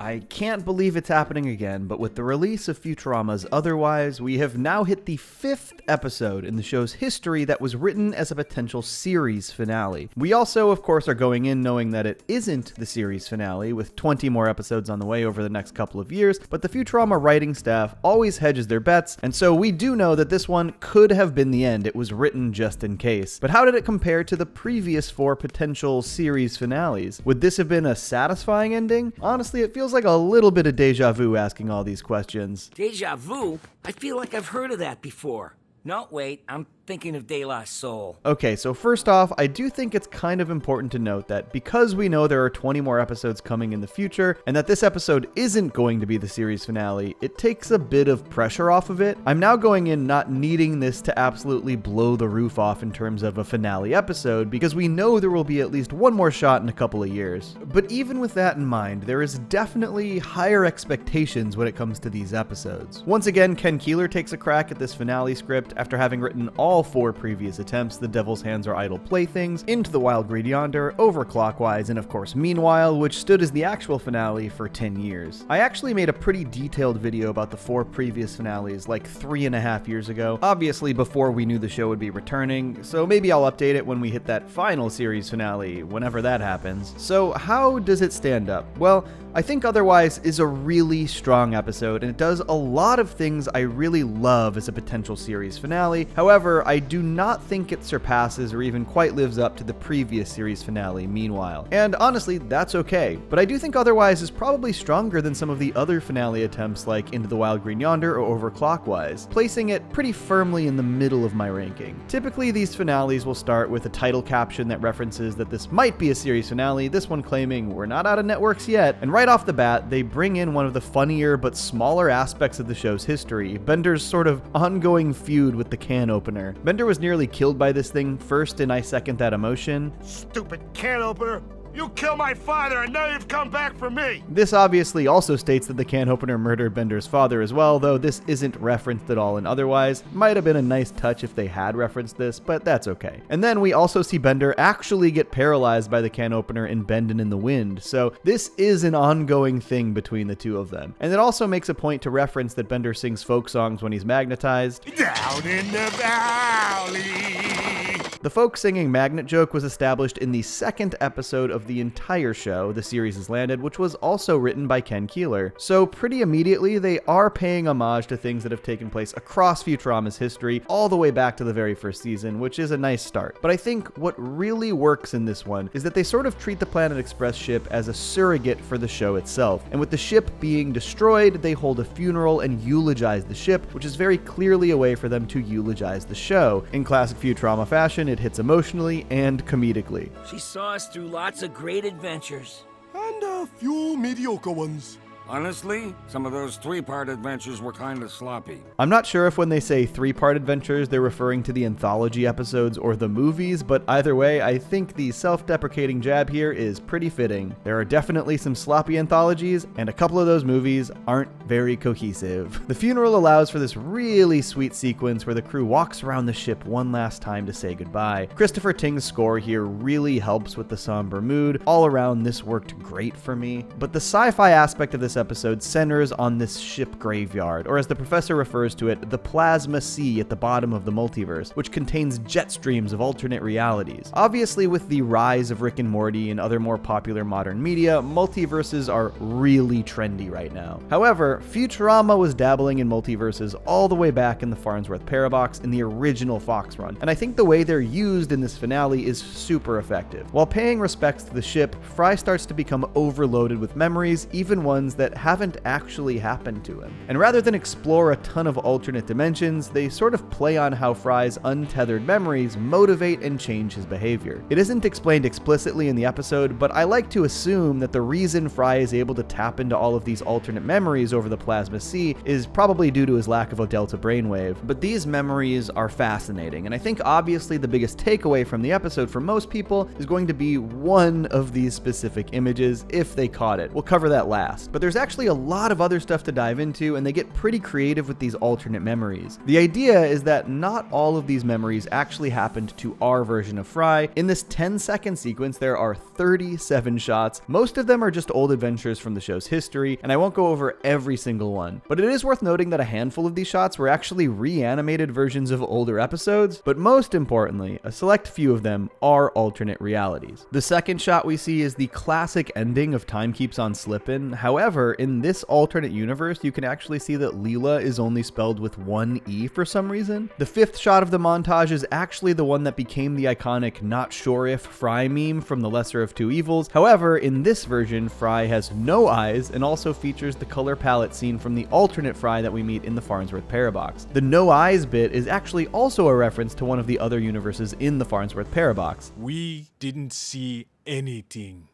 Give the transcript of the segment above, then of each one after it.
I can't believe it's happening again, but with the release of Futurama's Otherwise, we have now hit the 5th episode in the show's history that was written as a potential series finale. We also, of course, are going in knowing that it isn't the series finale, with 20 more episodes on the way over the next couple of years, but the Futurama writing staff always hedges their bets, and so we do know that this one could have been the end. It was written just in case. But how did it compare to the previous 4 potential series finales? Would this have been a satisfying ending? Honestly, it feels like a little bit of deja vu asking all these questions. Deja vu? I feel like I've heard of that before. No, wait, I'm thinking of De La Soul. Okay, so first off, I do think it's kind of important to note that because we know there are 20 more episodes coming in the future, and that this episode isn't going to be the series finale, it takes a bit of pressure off of it. I'm now going in not needing this to absolutely blow the roof off in terms of a finale episode, because we know there will be at least one more shot in a couple of years. But even with that in mind, there is definitely higher expectations when it comes to these episodes. Once again, Ken Keeler takes a crack at this finale script after having written all 4 previous attempts: The Devil's Hands Are Idle Playthings, Into the Wild Great Yonder, Overclockwise, and of course Meanwhile, which stood as the actual finale for 10 years. I actually made a pretty detailed video about the 4 previous finales like 3.5 years ago, obviously before we knew the show would be returning, so maybe I'll update it when we hit that final series finale, whenever that happens. So how does it stand up? Well, I think Otherwise is a really strong episode, and it does a lot of things I really love as a potential series finale. However, I do not think it surpasses or even quite lives up to the previous series finale, Meanwhile. And honestly, that's okay. But I do think Otherwise is probably stronger than some of the other finale attempts like Into the Wild Green Yonder or Overclockwise, placing it pretty firmly in the middle of my ranking. Typically, these finales will start with a title caption that references that this might be a series finale, this one claiming we're not out of networks yet, and right off the bat, they bring in one of the funnier but smaller aspects of the show's history, Bender's sort of ongoing feud with the can opener. Bender was nearly killed by this thing first, and I second that emotion. Stupid can opener! You killed my father, and now you've come back for me! This obviously also states that the can opener murdered Bender's father as well, though this isn't referenced at all in Otherwise. Might have been a nice touch if they had referenced this, but that's okay. And then we also see Bender actually get paralyzed by the can opener in Bendin' in the Wind, so this is an ongoing thing between the two of them. And it also makes a point to reference that Bender sings folk songs when he's magnetized. Down in the valley! The folk singing magnet joke was established in the 2nd episode of the entire show, The Series Has Landed, which was also written by Ken Keeler. So pretty immediately, they are paying homage to things that have taken place across Futurama's history, all the way back to the very first season, which is a nice start. But I think what really works in this one is that they sort of treat the Planet Express ship as a surrogate for the show itself. And with the ship being destroyed, they hold a funeral and eulogize the ship, which is very clearly a way for them to eulogize the show. In classic Futurama fashion, it hits emotionally and comedically. She saw us through lots of great adventures. And a few mediocre ones. Honestly, some of those 3-part adventures were kind of sloppy. I'm not sure if when they say 3-part adventures, they're referring to the anthology episodes or the movies, but either way, I think the self-deprecating jab here is pretty fitting. There are definitely some sloppy anthologies, and a couple of those movies aren't very cohesive. The funeral allows for this really sweet sequence where the crew walks around the ship one last time to say goodbye. Christopher Ting's score here really helps with the somber mood. All around, this worked great for me. But the sci-fi aspect of this episode centers on this ship graveyard, or as the professor refers to it, the plasma sea at the bottom of the multiverse, which contains jet streams of alternate realities. Obviously, with the rise of Rick and Morty and other more popular modern media, multiverses are really trendy right now. However, Futurama was dabbling in multiverses all the way back in the Farnsworth Parabox in the original Fox run, and I think the way they're used in this finale is super effective. While paying respects to the ship, Fry starts to become overloaded with memories, even ones that haven't actually happened to him. And rather than explore a ton of alternate dimensions, they sort of play on how Fry's untethered memories motivate and change his behavior. It isn't explained explicitly in the episode, but I like to assume that the reason Fry is able to tap into all of these alternate memories over the plasma sea is probably due to his lack of a delta brainwave. But these memories are fascinating, and I think obviously the biggest takeaway from the episode for most people is going to be one of these specific images, if they caught it. We'll cover that last. But there's there's actually a lot of other stuff to dive into, and they get pretty creative with these alternate memories. The idea is that not all of these memories actually happened to our version of Fry. In this 10-second sequence, there are 37 shots. Most of them are just old adventures from the show's history, and I won't go over every single one. But it is worth noting that a handful of these shots were actually reanimated versions of older episodes, but most importantly, a select few of them are alternate realities. The second shot we see is the classic ending of Time Keeps on Slippin'. However, in this alternate universe, you can actually see that Leela is only spelled with one E for some reason. The fifth shot of the montage is actually the one that became the iconic "not sure if" Fry meme from The Lesser of Two Evils. However, in this version, Fry has no eyes and also features the color palette scene from the alternate Fry that we meet in the Farnsworth Parabox. The no eyes bit is actually also a reference to one of the other universes in the Farnsworth Parabox. We didn't see anything.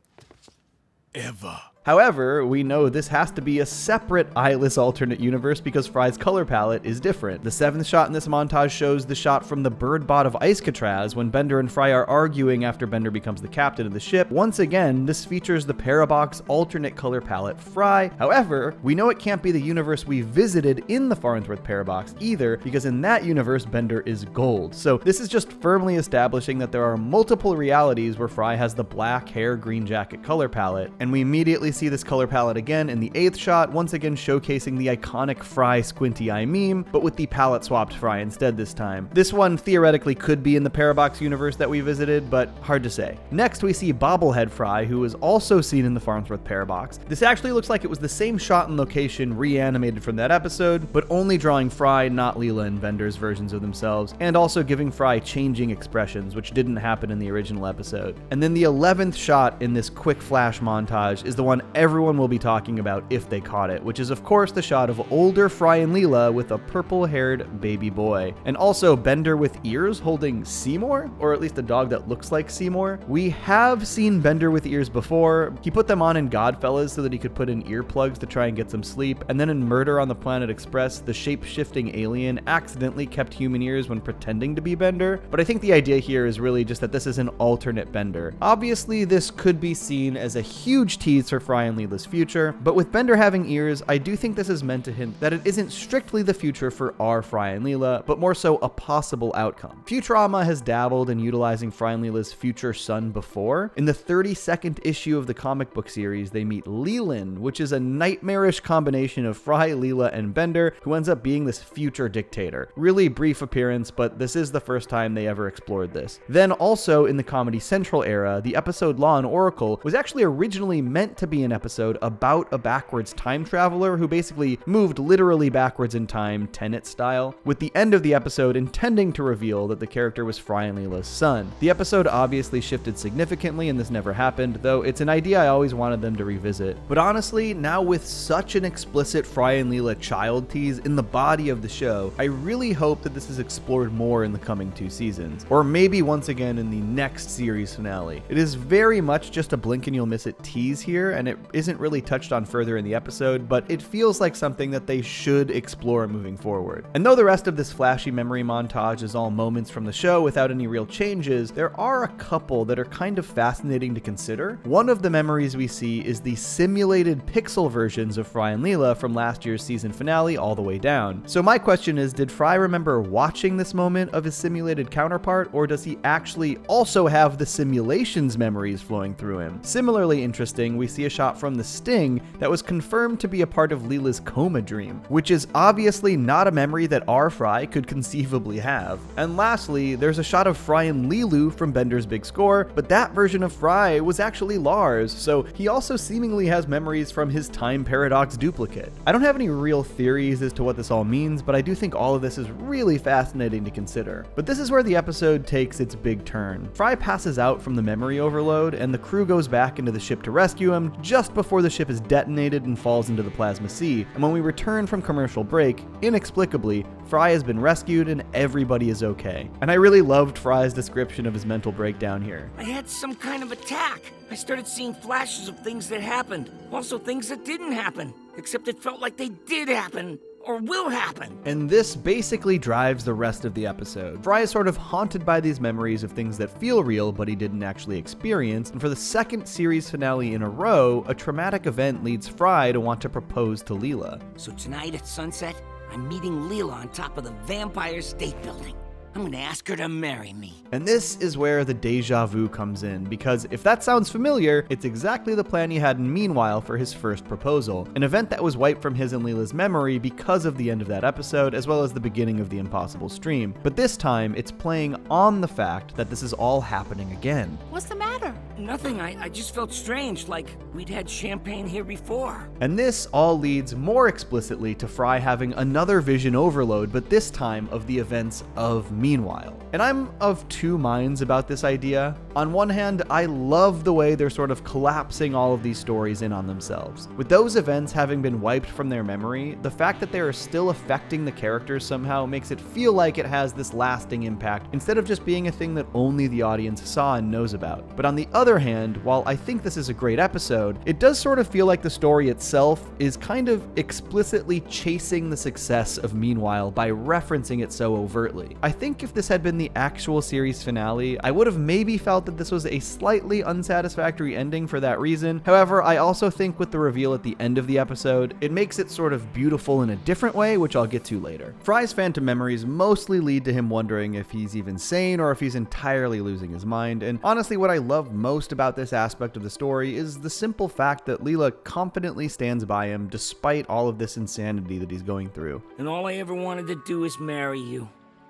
Ever. However, we know this has to be a separate eyeless alternate universe because Fry's color palette is different. The seventh shot in this montage shows the shot from the bird bot of Icecatraz when Bender and Fry are arguing after Bender becomes the captain of the ship. Once again, this features the Parabox alternate color palette Fry. However, we know it can't be the universe we visited in the Farnsworth Parabox either, because in that universe, Bender is gold. So this is just firmly establishing that there are multiple realities where Fry has the black hair, green jacket color palette, and we immediately see this color palette again in the eighth shot, once again showcasing the iconic Fry squinty eye meme, but with the palette swapped Fry instead this time. This one theoretically could be in the Parabox universe that we visited, but hard to say. Next, we see Bobblehead Fry, who is also seen in the Farnsworth Parabox. This actually looks like it was the same shot and location reanimated from that episode, but only drawing Fry, not Leela and Bender's versions of themselves, and also giving Fry changing expressions, which didn't happen in the original episode. And then the 11th shot in this quick flash montage is the one everyone will be talking about if they caught it, which is of course the shot of older Fry and Leela with a purple-haired baby boy. And also Bender with ears holding Seymour, or at least a dog that looks like Seymour. We have seen Bender with ears before. He put them on in Godfellas so that he could put in earplugs to try and get some sleep, and then in Murder on the Planet Express, the shape-shifting alien accidentally kept human ears when pretending to be Bender. But I think the idea here is really just that this is an alternate Bender. Obviously, this could be seen as a huge tease for Fry and Leela's future, but with Bender having ears, I do think this is meant to hint that it isn't strictly the future for our Fry and Leela, but more so a possible outcome. Futurama has dabbled in utilizing Fry and Leela's future son before. In the 32nd issue of the comic book series, they meet Leland, which is a nightmarish combination of Fry, Leela, and Bender, who ends up being this future dictator. Really brief appearance, but this is the first time they ever explored this. Then also in the Comedy Central era, the episode Law and Oracle was actually originally meant to be an episode about a backwards time traveler who basically moved literally backwards in time, Tenet style, with the end of the episode intending to reveal that the character was Fry and Leela's son. The episode obviously shifted significantly and this never happened, though it's an idea I always wanted them to revisit. But honestly, now with such an explicit Fry and Leela child tease in the body of the show, I really hope that this is explored more in the coming 2 seasons, or maybe once again in the next series finale. It is very much just a blink and you'll miss it tease here, and it isn't really touched on further in the episode, but it feels like something that they should explore moving forward. And though the rest of this flashy memory montage is all moments from the show without any real changes, there are a couple that are kind of fascinating to consider. One of the memories we see is the simulated pixel versions of Fry and Leela from last year's season finale all the way down. So my question is, did Fry remember watching this moment of his simulated counterpart, or does he actually also have the simulation's memories flowing through him? Similarly interesting, we see a shot from The Sting that was confirmed to be a part of Leela's coma dream, which is obviously not a memory that our Fry could conceivably have. And lastly, there's a shot of Fry and Leeloo from Bender's Big Score, but that version of Fry was actually Lars, so he also seemingly has memories from his time paradox duplicate. I don't have any real theories as to what this all means, but I do think all of this is really fascinating to consider. But this is where the episode takes its big turn. Fry passes out from the memory overload, and the crew goes back into the ship to rescue him just before the ship is detonated and falls into the plasma sea. And when we return from commercial break, inexplicably, Fry has been rescued and everybody is okay. And I really loved Fry's description of his mental breakdown here. I had some kind of attack. I started seeing flashes of things that happened, also things that didn't happen, except it felt like they did happen. or will happen. And this basically drives the rest of the episode. Fry is sort of haunted by these memories of things that feel real but he didn't actually experience, and for the second series finale in a row, a traumatic event leads Fry to want to propose to Leela. So tonight at sunset, I'm meeting Leela on top of the Vampire State Building. I'm gonna ask her to marry me. And this is where the Deja Vu comes in, because if that sounds familiar, it's exactly the plan he had in Meanwhile for his first proposal, an event that was wiped from his and Leela's memory because of the end of that episode, as well as the beginning of the Impossible Stream. But this time, it's playing on the fact that this is all happening again. What's the matter? Nothing, I just felt strange, like we'd had champagne here before. And this all leads more explicitly to Fry having another vision overload, but this time of the events of Meanwhile. And I'm of two minds about this idea. On one hand, I love the way they're sort of collapsing all of these stories in on themselves. With those events having been wiped from their memory, the fact that they are still affecting the characters somehow makes it feel like it has this lasting impact, instead of just being a thing that only the audience saw and knows about. But on the other hand, while I think this is a great episode, it does sort of feel like the story itself is kind of explicitly chasing the success of Meanwhile by referencing it so overtly. I think if this had been the actual series finale, I would have maybe felt that this was a slightly unsatisfactory ending for that reason. However, I also think with the reveal at the end of the episode, it makes it sort of beautiful in a different way, which I'll get to later. Fry's phantom memories mostly lead to him wondering if he's even sane or if he's entirely losing his mind, and honestly what I love most about this aspect of the story is the simple fact that Leela confidently stands by him despite all of this insanity that he's going through. And all I ever wanted to do is marry you.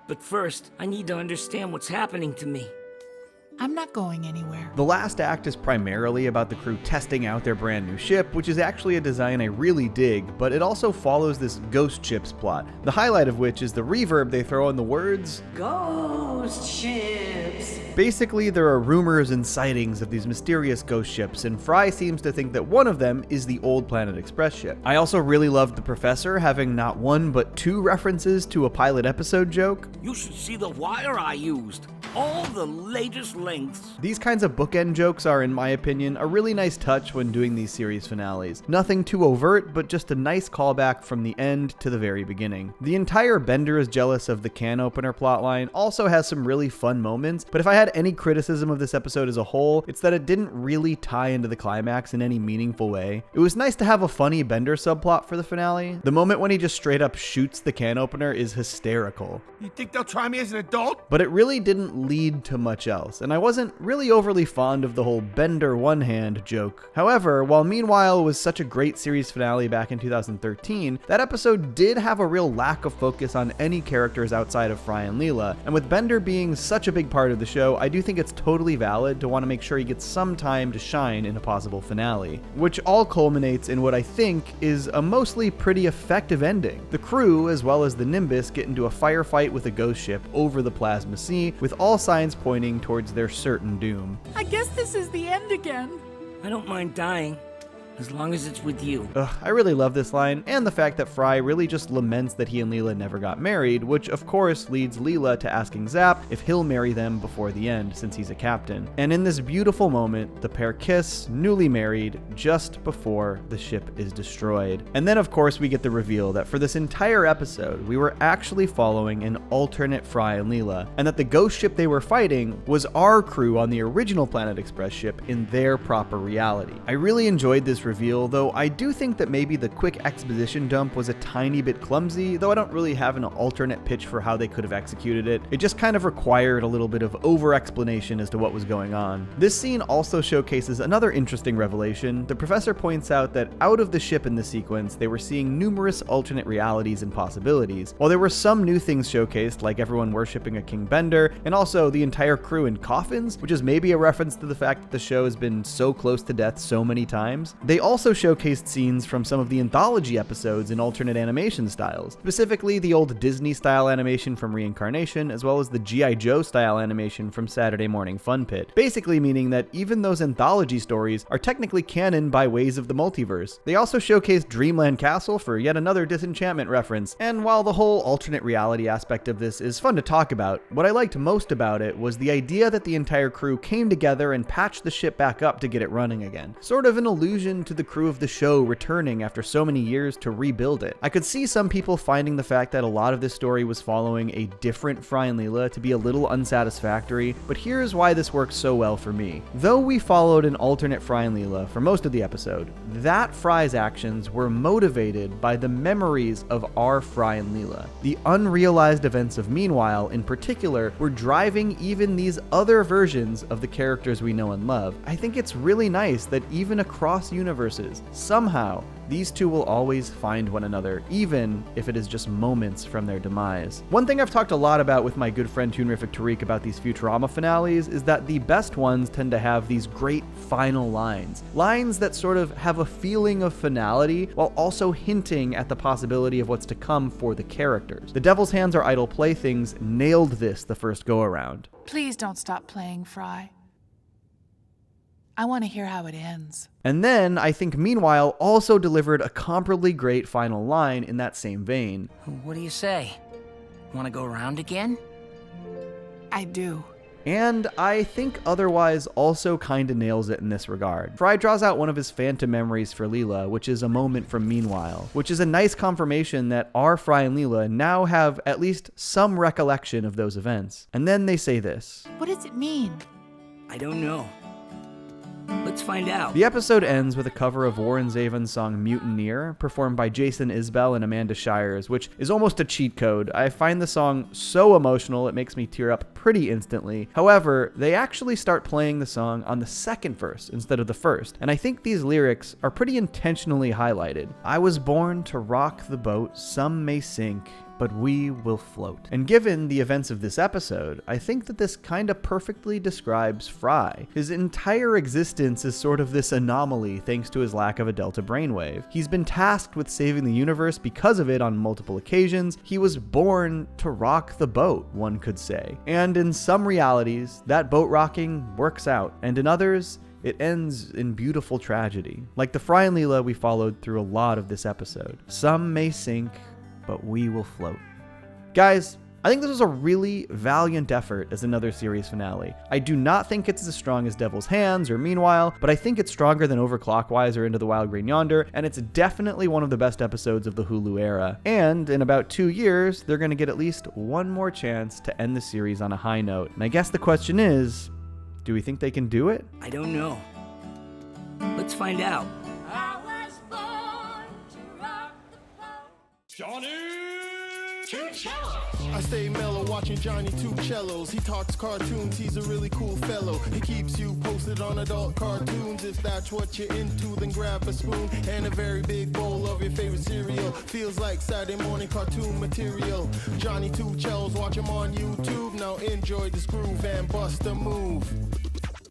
But first, I need to understand what's happening to me. I'm not going anywhere. The last act is primarily about the crew testing out their brand new ship, which is actually a design I really dig, but it also follows this ghost ships plot, the highlight of which is the reverb they throw on the words Ghost ships. Basically, there are rumors and sightings of these mysterious ghost ships, and Fry seems to think that one of them is the old Planet Express ship. I also really loved the professor having not one but two references to a pilot episode joke. You should see the wire I used. All the latest lengths. These kinds of bookend jokes are, in my opinion, a really nice touch when doing these series finales. Nothing too overt, but just a nice callback from the end to the very beginning. The entire Bender is jealous of the can opener plotline also has some really fun moments, but if I had any criticism of this episode as a whole, it's that it didn't really tie into the climax in any meaningful way. It was nice to have a funny Bender subplot for the finale. The moment when he just straight up shoots the can opener is hysterical. You think they'll try me as an adult? But it really didn't lead to much else, and I wasn't really overly fond of the whole Bender one-hand joke. However, while Meanwhile was such a great series finale back in 2013, that episode did have a real lack of focus on any characters outside of Fry and Leela, and with Bender being such a big part of the show, I do think it's totally valid to want to make sure he gets some time to shine in a possible finale, which all culminates in what I think is a mostly pretty effective ending. The crew, as well as the Nimbus, get into a firefight with a ghost ship over the Plasma Sea, with all signs pointing towards their certain doom. I guess this is the end again. I don't mind dying, as long as it's with you. I really love this line, and the fact that Fry really just laments that he and Leela never got married, which of course leads Leela to asking Zap if he'll marry them before the end, since he's a captain. And in this beautiful moment, the pair kiss, newly married, just before the ship is destroyed. And then of course we get the reveal that for this entire episode, we were actually following an alternate Fry and Leela, and that the ghost ship they were fighting was our crew on the original Planet Express ship in their proper reality. I really enjoyed this reveal, though I do think that maybe the quick exposition dump was a tiny bit clumsy, though I don't really have an alternate pitch for how they could have executed it. It just kind of required a little bit of over-explanation as to what was going on. This scene also showcases another interesting revelation. The professor points out that out of the ship in the sequence, they were seeing numerous alternate realities and possibilities. While there were some new things showcased, like everyone worshipping a King Bender, and also the entire crew in coffins, which is maybe a reference to the fact that the show has been so close to death so many times, they also showcased scenes from some of the anthology episodes in alternate animation styles, specifically the old Disney-style animation from Reincarnation, as well as the G.I. Joe-style animation from Saturday Morning Fun Pit, basically meaning that even those anthology stories are technically canon by ways of the multiverse. They also showcased Dreamland Castle for yet another Disenchantment reference, and while the whole alternate reality aspect of this is fun to talk about, what I liked most about it was the idea that the entire crew came together and patched the ship back up to get it running again. Sort of an allusion home to the crew of the show returning after so many years to rebuild it. I could see some people finding the fact that a lot of this story was following a different Fry and Leela to be a little unsatisfactory, but here's why this works so well for me. Though we followed an alternate Fry and Leela for most of the episode, that Fry's actions were motivated by the memories of our Fry and Leela. The unrealized events of Meanwhile, in particular, were driving even these other versions of the characters we know and love. I think it's really nice that even across universes, somehow, these two will always find one another, even if it is just moments from their demise. One thing I've talked a lot about with my good friend Toonrific Tariq about these Futurama finales is that the best ones tend to have these great final lines. Lines that sort of have a feeling of finality while also hinting at the possibility of what's to come for the characters. The Devil's Hands Are Idle Playthings nailed this the first go-around. Please don't stop playing, Fry. I want to hear how it ends. And then, I think Meanwhile also delivered a comparably great final line in that same vein. What do you say? Want to go around again? I do. And I think Otherwise also kinda nails it in this regard. Fry draws out one of his phantom memories for Leela, which is a moment from Meanwhile, which is a nice confirmation that our Fry and Leela now have at least some recollection of those events. And then they say this. What does it mean? I don't know. Let's find out. The episode ends with a cover of Warren Zevon's song Mutineer, performed by Jason Isbell and Amanda Shires, which is almost a cheat code. I find the song so emotional it makes me tear up pretty instantly. However, they actually start playing the song on the second verse instead of the first, and I think these lyrics are pretty intentionally highlighted. I was born to rock the boat, some may sink, but we will float. And given the events of this episode, I think that this kinda perfectly describes Fry. His entire existence is sort of this anomaly thanks to his lack of a delta brainwave. He's been tasked with saving the universe because of it on multiple occasions. He was born to rock the boat, one could say. And in some realities, that boat rocking works out, and in others, it ends in beautiful tragedy. Like the Fry and Leela we followed through a lot of this episode. Some may sink, but we will float. Guys, I think this was a really valiant effort as another series finale. I do not think it's as strong as Devil's Hands or Meanwhile, but I think it's stronger than Overclockwise or Into the Wild Green Yonder, and it's definitely one of the best episodes of the Hulu era. And in about 2 years, they're going to get at least one more chance to end the series on a high note. And I guess the question is, do we think they can do it? I don't know. Let's find out. I stay mellow watching Johnny Two Cellos. He talks cartoons, he's a really cool fellow. He keeps you posted on adult cartoons. If that's what you're into, then grab a spoon and a very big bowl of your favorite cereal. Feels like Saturday morning cartoon material. Johnny Two Cellos, watch him on YouTube. Now enjoy this groove and bust a move.